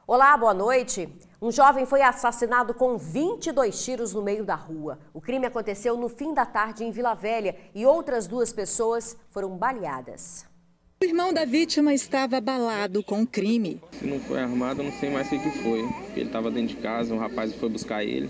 Olá, boa noite. Um jovem foi assassinado com 22 tiros no meio da rua. O crime aconteceu no fim da tarde em Vila Velha e outras 2 pessoas foram baleadas. O irmão da vítima estava abalado com o crime. Se não foi armado, eu não sei mais o que foi. Ele estava dentro de casa, um rapaz foi buscar ele.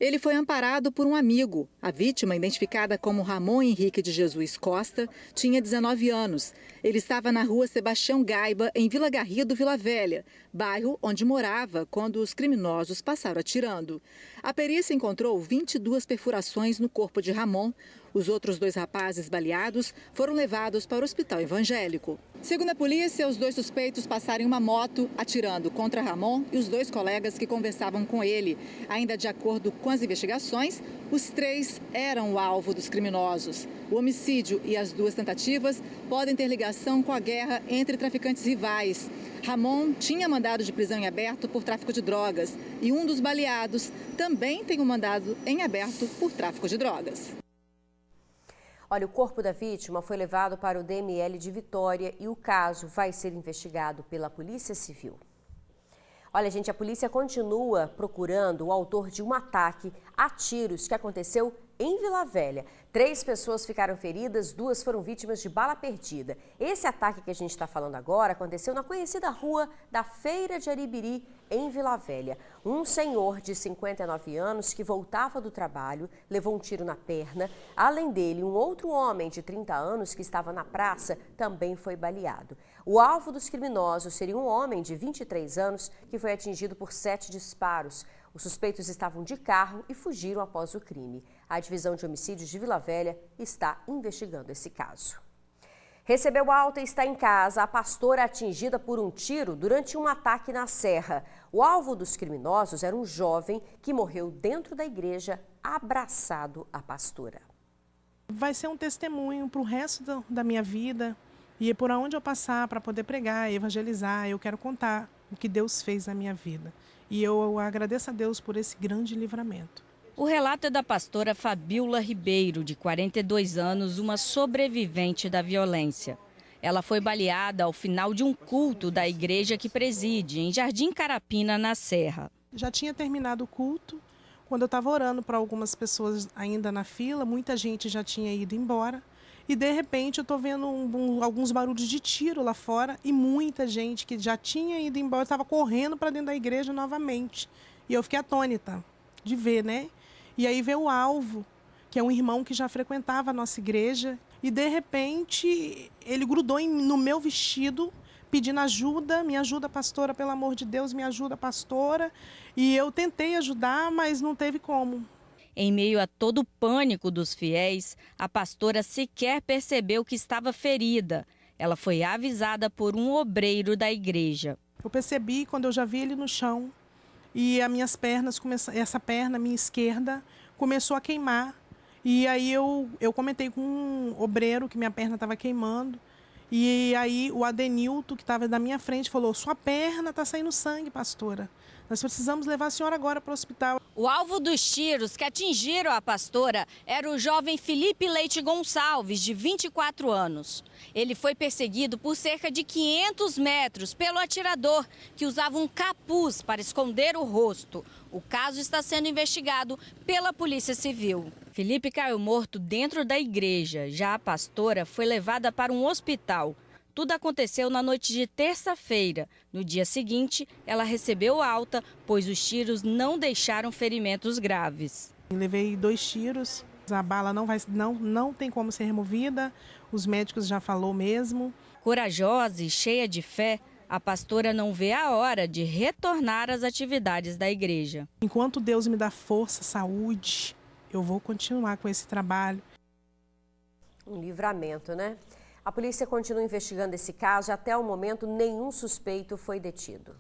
Ele foi amparado por um amigo. A vítima, identificada como Ramon Henrique de Jesus Costa, tinha 19 anos. Ele estava na rua Sebastião Gaiba, em Vila Garrido, Vila Velha, bairro onde morava quando os criminosos passaram atirando. A perícia encontrou 22 perfurações no corpo de Ramon. Os outros 2 rapazes baleados foram levados para o hospital evangélico. Segundo a polícia, os 2 suspeitos passaram em uma moto atirando contra Ramon e os 2 colegas que conversavam com ele. Ainda de acordo com as investigações, os 3 eram o alvo dos criminosos. O homicídio e as 2 tentativas podem ter ligação com a guerra entre traficantes rivais. Ramon tinha mandado de prisão em aberto por tráfico de drogas e um dos baleados também tem um mandado em aberto por tráfico de drogas. Olha, o corpo da vítima foi levado para o DML de Vitória e o caso vai ser investigado pela Polícia Civil. Olha, gente, a polícia continua procurando o autor de um ataque a tiros que aconteceu em Vila Velha. 3 pessoas ficaram feridas, 2 foram vítimas de bala perdida. Esse ataque que a gente está falando agora aconteceu na conhecida rua da Feira de Aribiri, em Vila Velha. Um senhor de 59 anos que voltava do trabalho levou um tiro na perna. Além dele, um outro homem de 30 anos que estava na praça também foi baleado. O alvo dos criminosos seria um homem de 23 anos que foi atingido por 7 disparos. Os suspeitos estavam de carro e fugiram após o crime. A Divisão de Homicídios de Vila Velha está investigando esse caso. Recebeu alta e está em casa a pastora atingida por um tiro durante um ataque na Serra. O alvo dos criminosos era um jovem que morreu dentro da igreja, abraçado à pastora. Vai ser um testemunho para o resto da minha vida e por onde eu passar para poder pregar, evangelizar, eu quero contar o que Deus fez na minha vida. E eu agradeço a Deus por esse grande livramento. O relato é da pastora Fabiola Ribeiro, de 42 anos, uma sobrevivente da violência. Ela foi baleada ao final de um culto da igreja que preside, em Jardim Carapina, na Serra. Já tinha terminado o culto, quando eu estava orando para algumas pessoas ainda na fila, muita gente já tinha ido embora. E, de repente, eu estou vendo alguns barulhos de tiro lá fora e muita gente que já tinha ido embora estava correndo para dentro da igreja novamente. E eu fiquei atônita de ver, né? E aí veio o alvo, que é um irmão que já frequentava a nossa igreja. E, de repente, ele grudou no meu vestido, pedindo ajuda. Me ajuda, pastora, pelo amor de Deus, me ajuda, pastora. E eu tentei ajudar, mas não teve como. Em meio a todo o pânico dos fiéis, a pastora sequer percebeu que estava ferida. Ela foi avisada por um obreiro da igreja. Eu percebi quando eu já vi ele no chão e as minhas pernas, essa perna, minha esquerda, começou a queimar. E aí eu comentei com um obreiro que minha perna estava queimando. E aí o Adenilto, que estava na minha frente, falou: sua perna está saindo sangue, pastora. Nós precisamos levar a senhora agora para o hospital. O alvo dos tiros que atingiram a pastora era o jovem Felipe Leite Gonçalves, de 24 anos. Ele foi perseguido por cerca de 500 metros pelo atirador, que usava um capuz para esconder o rosto. O caso está sendo investigado pela Polícia Civil. Felipe caiu morto dentro da igreja. Já a pastora foi levada para um hospital. Tudo aconteceu na noite de terça-feira. No dia seguinte, ela recebeu alta, pois os tiros não deixaram ferimentos graves. Levei 2 tiros, a bala não tem como ser removida, os médicos já falou mesmo. Corajosa e cheia de fé, a pastora não vê a hora de retornar às atividades da igreja. Enquanto Deus me dá força, saúde, eu vou continuar com esse trabalho. Um livramento, né? A polícia continua investigando esse caso e até o momento nenhum suspeito foi detido.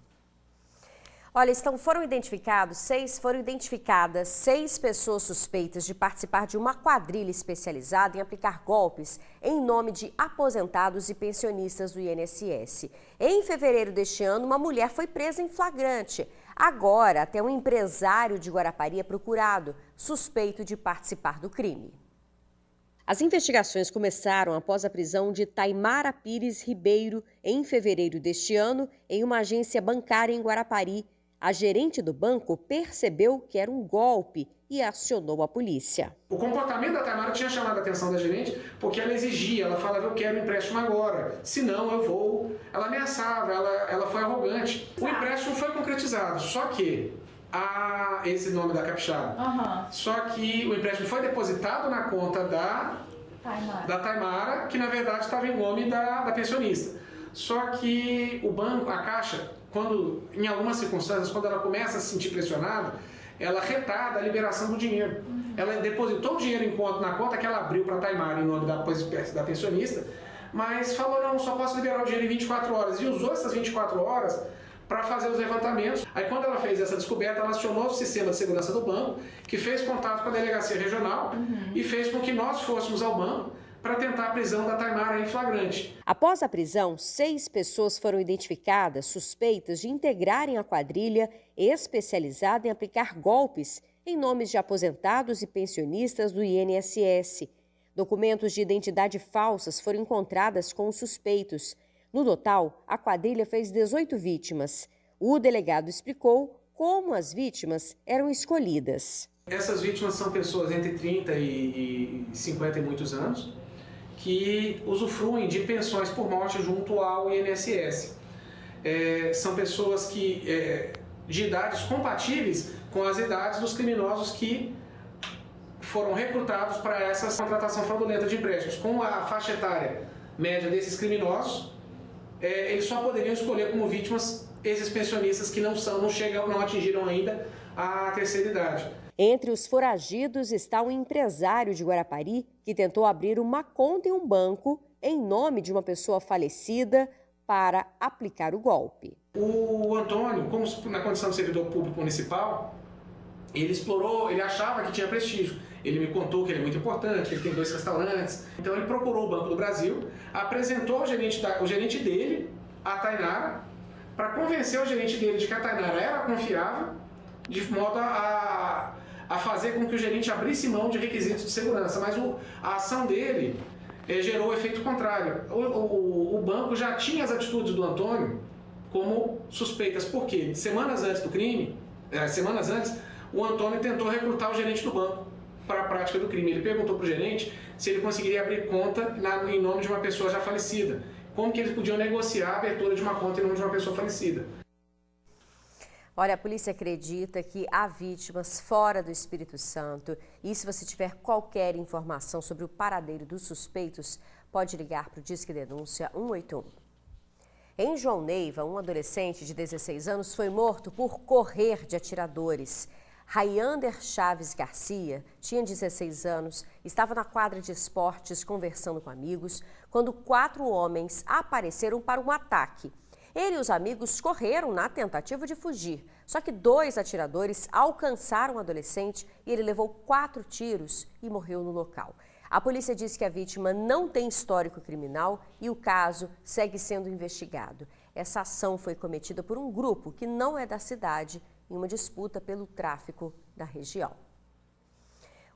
Olha, foram identificadas 6 pessoas suspeitas de participar de uma quadrilha especializada em aplicar golpes em nome de aposentados e pensionistas do INSS. Em fevereiro deste ano, uma mulher foi presa em flagrante. Agora, até um empresário de Guarapari é procurado, suspeito de participar do crime. As investigações começaram após a prisão de Taimara Pires Ribeiro em fevereiro deste ano em uma agência bancária em Guarapari. A gerente do banco percebeu que era um golpe e acionou a polícia. O comportamento da Taimara tinha chamado a atenção da gerente porque ela exigia, ela falava, eu quero um empréstimo agora, senão eu vou. Ela ameaçava, ela foi arrogante. O empréstimo foi concretizado, só que, esse nome da capixaba, só que o empréstimo foi depositado na conta da Taimara, que na verdade estava em nome da pensionista. Só que o banco, a Caixa, quando, em algumas circunstâncias, quando ela começa a se sentir pressionada, ela retarda a liberação do dinheiro. Ela depositou o dinheiro na conta que ela abriu para a Taimara em nome da pensionista, mas falou, não, só posso liberar o dinheiro em 24 horas. E usou essas 24 horas para fazer os levantamentos. Aí quando ela fez essa descoberta, ela acionou o sistema de segurança do banco, que fez contato com a delegacia regional e fez com que nós fôssemos ao banco para tentar a prisão da Taimara em flagrante. Após a prisão, 6 pessoas foram identificadas suspeitas de integrarem a quadrilha especializada em aplicar golpes em nomes de aposentados e pensionistas do INSS. Documentos de identidade falsas foram encontrados com os suspeitos. No total, a quadrilha fez 18 vítimas. O delegado explicou como as vítimas eram escolhidas. Essas vítimas são pessoas entre 30 e 50 e muitos anos, que usufruem de pensões por morte junto ao INSS. São pessoas de idades compatíveis com as idades dos criminosos que foram recrutados para essa contratação fraudulenta de empréstimos. Com a faixa etária média desses criminosos, eles só poderiam escolher como vítimas esses pensionistas que não atingiram ainda a terceira idade. Entre os foragidos está um empresário de Guarapari que tentou abrir uma conta em um banco em nome de uma pessoa falecida para aplicar o golpe. O Antônio, como na condição de servidor público municipal, ele achava que tinha prestígio. Ele me contou que ele é muito importante, que ele tem 2 restaurantes. Então ele procurou o Banco do Brasil, apresentou o gerente dele, a Tainara, para convencer o gerente dele de que a Tainara era confiável, de modo a fazer com que o gerente abrisse mão de requisitos de segurança. Mas a ação dele gerou o efeito contrário. O banco já tinha as atitudes do Antônio como suspeitas. Por quê? Semanas antes do crime, o Antônio tentou recrutar o gerente do banco para a prática do crime. Ele perguntou para o gerente se ele conseguiria abrir conta em nome de uma pessoa já falecida. Como que eles podiam negociar a abertura de uma conta em nome de uma pessoa falecida. Olha, a polícia acredita que há vítimas fora do Espírito Santo e se você tiver qualquer informação sobre o paradeiro dos suspeitos, pode ligar para o Disque Denúncia 181. Em João Neiva, um adolescente de 16 anos foi morto por correr de atiradores. Raiander Chaves Garcia tinha 16 anos, estava na quadra de esportes conversando com amigos, quando 4 homens apareceram para um ataque. Ele e os amigos correram na tentativa de fugir, só que 2 atiradores alcançaram o adolescente e ele levou 4 tiros e morreu no local. A polícia diz que a vítima não tem histórico criminal e o caso segue sendo investigado. Essa ação foi cometida por um grupo que não é da cidade em uma disputa pelo tráfico da região.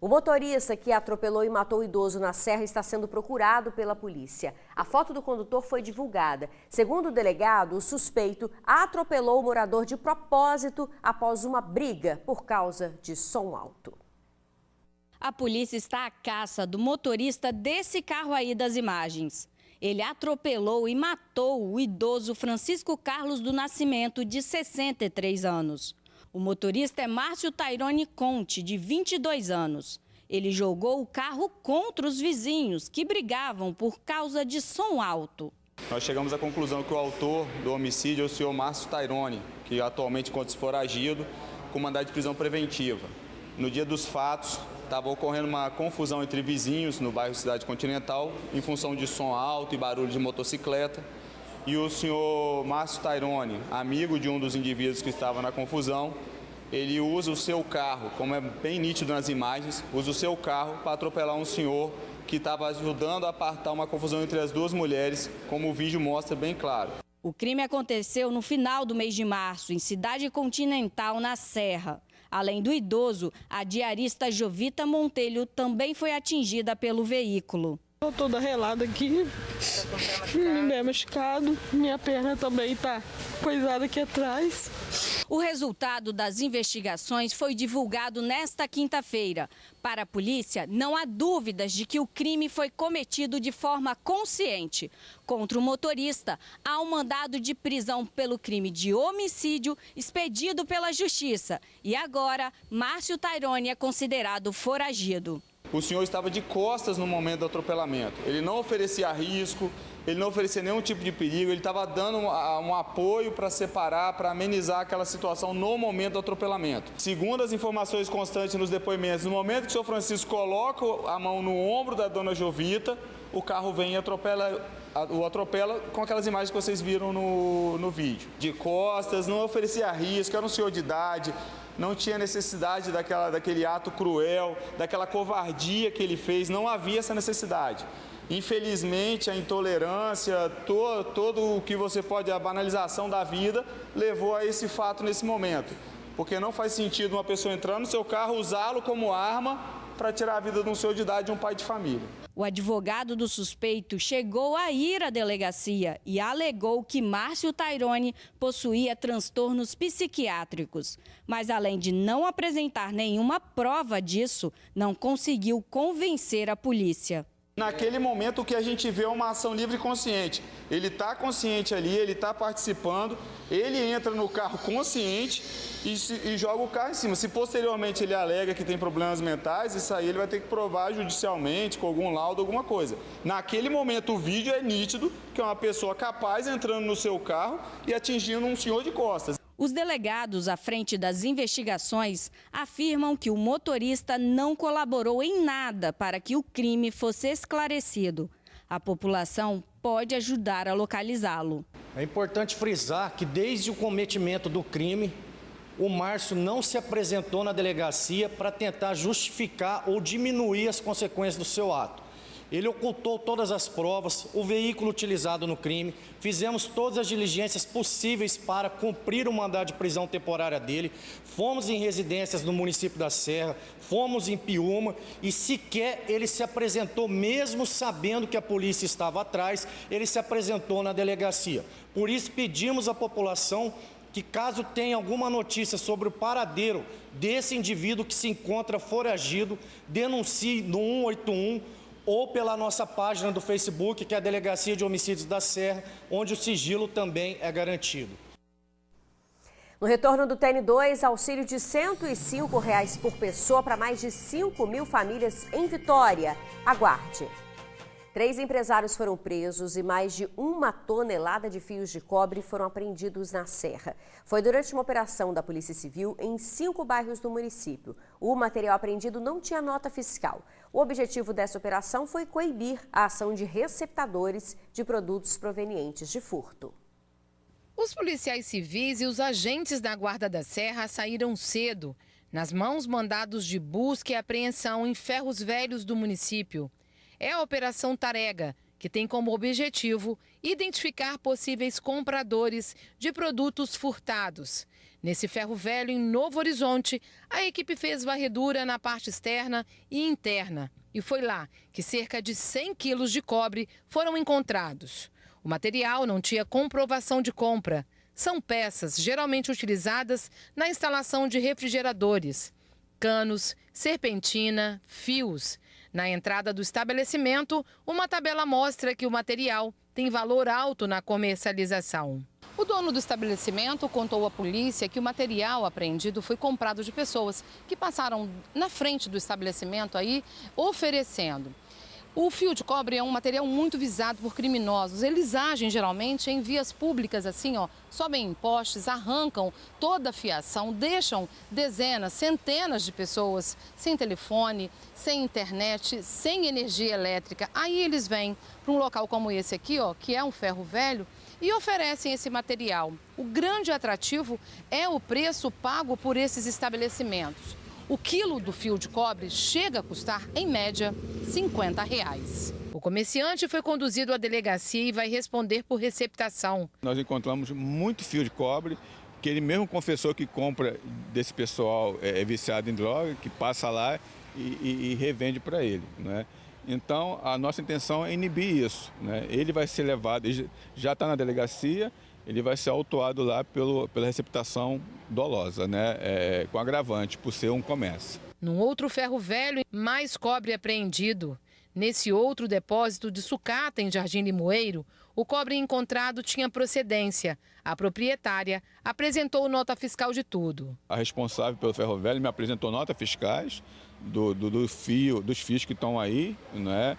O motorista que atropelou e matou o idoso na Serra está sendo procurado pela polícia. A foto do condutor foi divulgada. Segundo o delegado, o suspeito atropelou o morador de propósito após uma briga por causa de som alto. A polícia está à caça do motorista desse carro aí das imagens. Ele atropelou e matou o idoso Francisco Carlos do Nascimento, de 63 anos. O motorista é Márcio Tairone Conte, de 22 anos. Ele jogou o carro contra os vizinhos, que brigavam por causa de som alto. Nós chegamos à conclusão que o autor do homicídio é o senhor Márcio Tairone, que atualmente encontra-se foragido com mandado de prisão preventiva. No dia dos fatos, estava ocorrendo uma confusão entre vizinhos no bairro Cidade Continental, em função de som alto e barulho de motocicleta. E o senhor Márcio Tairone, amigo de um dos indivíduos que estava na confusão, ele usa o seu carro, como é bem nítido nas imagens, usa o seu carro para atropelar um senhor que estava ajudando a apartar uma confusão entre as 2 mulheres, como o vídeo mostra bem claro. O crime aconteceu no final do mês de março, em Cidade Continental, na Serra. Além do idoso, a diarista Jovita Montelho também foi atingida pelo veículo. Estou toda relada aqui, bem machucado, minha perna também está coisada aqui atrás. O resultado das investigações foi divulgado nesta quinta-feira. Para a polícia, não há dúvidas de que o crime foi cometido de forma consciente. Contra o motorista, há um mandado de prisão pelo crime de homicídio expedido pela Justiça. E agora, Márcio Taironi é considerado foragido. O senhor estava de costas no momento do atropelamento. Ele não oferecia risco, ele não oferecia nenhum tipo de perigo, ele estava dando um apoio para separar, para amenizar aquela situação no momento do atropelamento. Segundo as informações constantes nos depoimentos, no momento que o senhor Francisco coloca a mão no ombro da dona Jovita, o carro vem e o atropela com aquelas imagens que vocês viram no vídeo. De costas, não oferecia risco, era um senhor de idade, não tinha necessidade daquele ato cruel, daquela covardia que ele fez, não havia essa necessidade. Infelizmente, a intolerância, todo o que você pode, a banalização da vida, levou a esse fato nesse momento. Porque não faz sentido uma pessoa entrar no seu carro, usá-lo como arma para tirar a vida de um senhor de idade, de um pai de família. O advogado do suspeito chegou a ir à delegacia e alegou que Márcio Taironi possuía transtornos psiquiátricos. Mas, além de não apresentar nenhuma prova disso, não conseguiu convencer a polícia. Naquele momento, o que a gente vê é uma ação livre e consciente. Ele está consciente ali, ele está participando, ele entra no carro consciente e joga o carro em cima. Se posteriormente ele alega que tem problemas mentais, isso aí ele vai ter que provar judicialmente, com algum laudo, alguma coisa. Naquele momento, o vídeo é nítido, que é uma pessoa capaz entrando no seu carro e atingindo um senhor de costas. Os delegados à frente das investigações afirmam que o motorista não colaborou em nada para que o crime fosse esclarecido. A população pode ajudar a localizá-lo. É importante frisar que desde o cometimento do crime, o Márcio não se apresentou na delegacia para tentar justificar ou diminuir as consequências do seu ato. Ele ocultou todas as provas, o veículo utilizado no crime, fizemos todas as diligências possíveis para cumprir o mandado de prisão temporária dele, fomos em residências no município da Serra, fomos em Piúma e sequer ele se apresentou, mesmo sabendo que a polícia estava atrás, ele se apresentou na delegacia. Por isso pedimos à população que, caso tenha alguma notícia sobre o paradeiro desse indivíduo que se encontra foragido, denuncie no 181 ou pela nossa página do Facebook, que é a Delegacia de Homicídios da Serra, onde o sigilo também é garantido. No retorno do TN2, auxílio de R$ 105 por pessoa para mais de 5.000 famílias em Vitória. Aguarde. 3 empresários foram presos e mais de 1 tonelada de fios de cobre foram apreendidos na Serra. Foi durante uma operação da Polícia Civil em 5 bairros do município. O material apreendido não tinha nota fiscal. O objetivo dessa operação foi coibir a ação de receptadores de produtos provenientes de furto. Os policiais civis e os agentes da Guarda da Serra saíram cedo. Nas mãos, mandados de busca e apreensão em ferros velhos do município. É a Operação Tarega, que tem como objetivo identificar possíveis compradores de produtos furtados. Nesse ferro velho, em Novo Horizonte, a equipe fez varredura na parte externa e interna. E foi lá que cerca de 100 quilos de cobre foram encontrados. O material não tinha comprovação de compra. São peças geralmente utilizadas na instalação de refrigeradores. Canos, serpentina, fios. Na entrada do estabelecimento, uma tabela mostra que o material tem valor alto na comercialização. O dono do estabelecimento contou à polícia que o material apreendido foi comprado de pessoas que passaram na frente do estabelecimento aí oferecendo. O fio de cobre é um material muito visado por criminosos. Eles agem geralmente em vias públicas assim, sobem em postes, arrancam toda a fiação, deixam dezenas, centenas de pessoas sem telefone, sem internet, sem energia elétrica. Aí eles vêm para um local como esse aqui, que é um ferro velho, e oferecem esse material. O grande atrativo é o preço pago por esses estabelecimentos. O quilo do fio de cobre chega a custar, em média, R$ 50. O comerciante foi conduzido à delegacia e vai responder por receptação. Nós encontramos muito fio de cobre que ele mesmo confessou que compra desse pessoal viciado em droga, que passa lá e revende para ele, né? Então, a nossa intenção é inibir isso, né? Ele vai ser levado, ele já está na delegacia, ele vai ser autuado lá pela receptação dolosa, né? Com agravante, por ser um comércio. Num outro ferro velho, mais cobre apreendido. Nesse outro depósito de sucata em Jardim Limoeiro, o cobre encontrado tinha procedência. A proprietária apresentou nota fiscal de tudo. A responsável pelo ferro velho me apresentou notas fiscais dos fios que estão aí, né?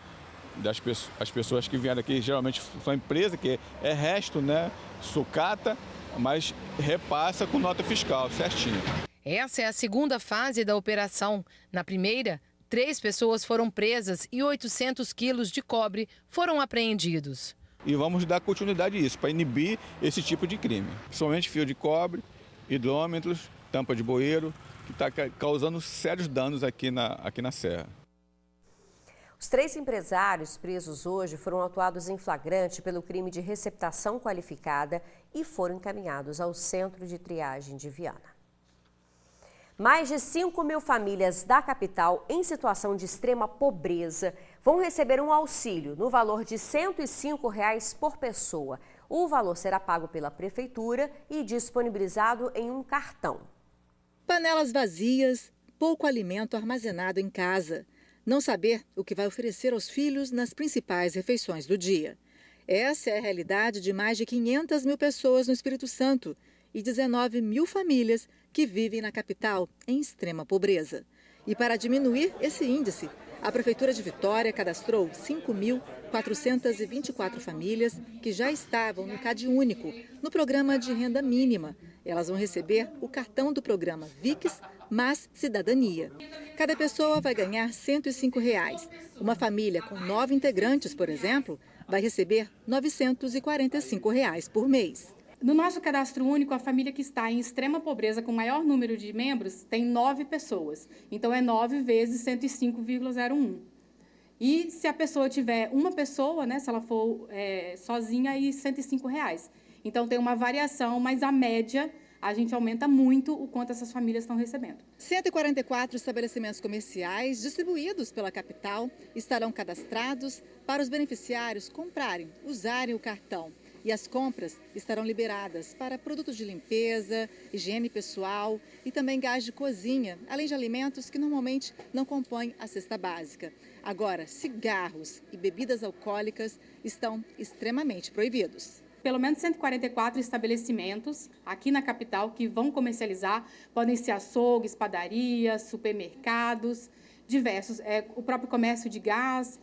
As pessoas que vieram aqui, geralmente são empresa que é resto, né? Sucata, mas repassa com nota fiscal, certinho. Essa é a segunda fase da operação. Na primeira, 3 pessoas foram presas e 800 quilos de cobre foram apreendidos. E vamos dar continuidade a isso, para inibir esse tipo de crime. Principalmente fio de cobre, hidrômetros, tampa de bueiro, que está causando sérios danos aqui na Serra. Os 3 empresários presos hoje foram autuados em flagrante pelo crime de receptação qualificada e foram encaminhados ao Centro de Triagem de Viana. Mais de 5.000 famílias da capital em situação de extrema pobreza vão receber um auxílio no valor de R$ 105 por pessoa. O valor será pago pela prefeitura e disponibilizado em um cartão. Panelas vazias, pouco alimento armazenado em casa. Não saber o que vai oferecer aos filhos nas principais refeições do dia. Essa é a realidade de mais de 500.000 pessoas no Espírito Santo e 19.000 famílias que vivem na capital em extrema pobreza. E para diminuir esse índice, a Prefeitura de Vitória cadastrou 5.424 famílias que já estavam no CadÚnico, no programa de renda mínima. Elas vão receber o cartão do programa VIX mais Cidadania. Cada pessoa vai ganhar R$ 105. Uma família com 9 integrantes, por exemplo, vai receber R$ 945 por mês. No nosso cadastro único, a família que está em extrema pobreza com maior número de membros tem 9 pessoas. Então, é 9 vezes 105,01. E se a pessoa tiver uma pessoa, né, se ela for sozinha, aí R$ 105. Então, tem uma variação, mas a média, a gente aumenta muito o quanto essas famílias estão recebendo. 144 estabelecimentos comerciais distribuídos pela capital estarão cadastrados para os beneficiários comprarem, usarem o cartão. E as compras estarão liberadas para produtos de limpeza, higiene pessoal e também gás de cozinha, além de alimentos que normalmente não compõem a cesta básica. Agora, cigarros e bebidas alcoólicas estão extremamente proibidos. Pelo menos 144 estabelecimentos aqui na capital que vão comercializar, podem ser açougues, padarias, supermercados, diversos, o próprio comércio de gás,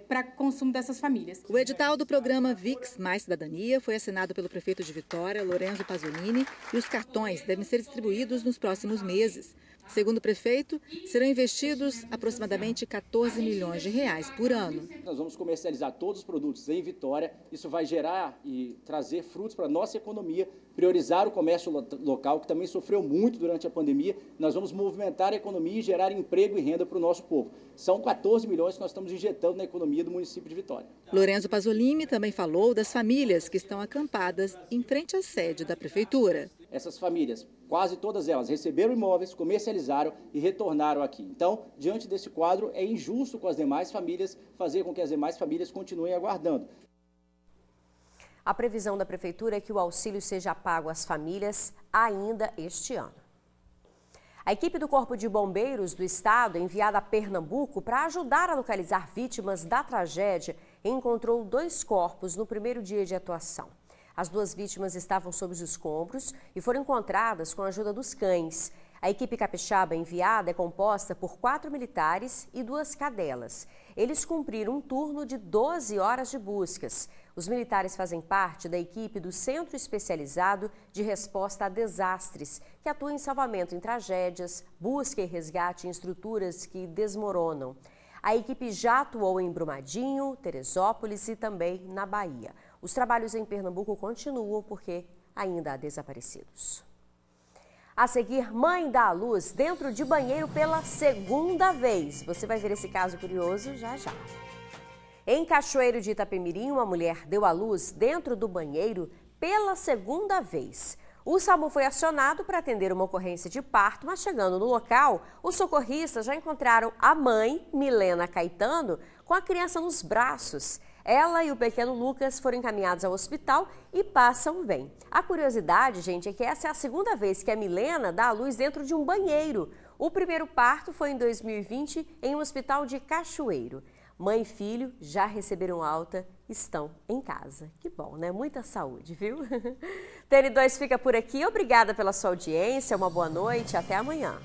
para consumo dessas famílias. O edital do programa VIX mais Cidadania foi assinado pelo prefeito de Vitória, Lorenzo Pasolini, e os cartões devem ser distribuídos nos próximos meses. Segundo o prefeito, serão investidos aproximadamente R$ 14 milhões por ano. Nós vamos comercializar todos os produtos em Vitória. Isso vai gerar e trazer frutos para a nossa economia, priorizar o comércio local, que também sofreu muito durante a pandemia. Nós vamos movimentar a economia e gerar emprego e renda para o nosso povo. São 14 milhões que nós estamos injetando na economia do município de Vitória. Lorenzo Pasolini também falou das famílias que estão acampadas em frente à sede da prefeitura. Essas famílias, quase todas elas, receberam imóveis, comercializaram e retornaram aqui. Então, diante desse quadro, é injusto com as demais famílias fazer com que as demais famílias continuem aguardando. A previsão da Prefeitura é que o auxílio seja pago às famílias ainda este ano. A equipe do Corpo de Bombeiros do Estado, enviada a Pernambuco para ajudar a localizar vítimas da tragédia, encontrou 2 corpos no primeiro dia de atuação. As 2 vítimas estavam sob os escombros e foram encontradas com a ajuda dos cães. A equipe capixaba enviada é composta por 4 militares e 2 cadelas. Eles cumpriram um turno de 12 horas de buscas. Os militares fazem parte da equipe do Centro Especializado de Resposta a Desastres, que atua em salvamento em tragédias, busca e resgate em estruturas que desmoronam. A equipe já atuou em Brumadinho, Teresópolis e também na Bahia. Os trabalhos em Pernambuco continuam porque ainda há desaparecidos. A seguir, mãe dá à luz dentro de banheiro pela 2ª vez. Você vai ver esse caso curioso já já. Em Cachoeiro de Itapemirim, uma mulher deu à luz dentro do banheiro pela 2ª vez. O SAMU foi acionado para atender uma ocorrência de parto, mas chegando no local, os socorristas já encontraram a mãe, Milena Caetano, com a criança nos braços. Ela e o pequeno Lucas foram encaminhados ao hospital e passam bem. A curiosidade, gente, é que essa é a segunda vez que a Milena dá à luz dentro de um banheiro. O primeiro parto foi em 2020 em um hospital de Cachoeiro. Mãe e filho já receberam alta, estão em casa. Que bom, né? Muita saúde, viu? TN2 fica por aqui. Obrigada pela sua audiência, uma boa noite e até amanhã.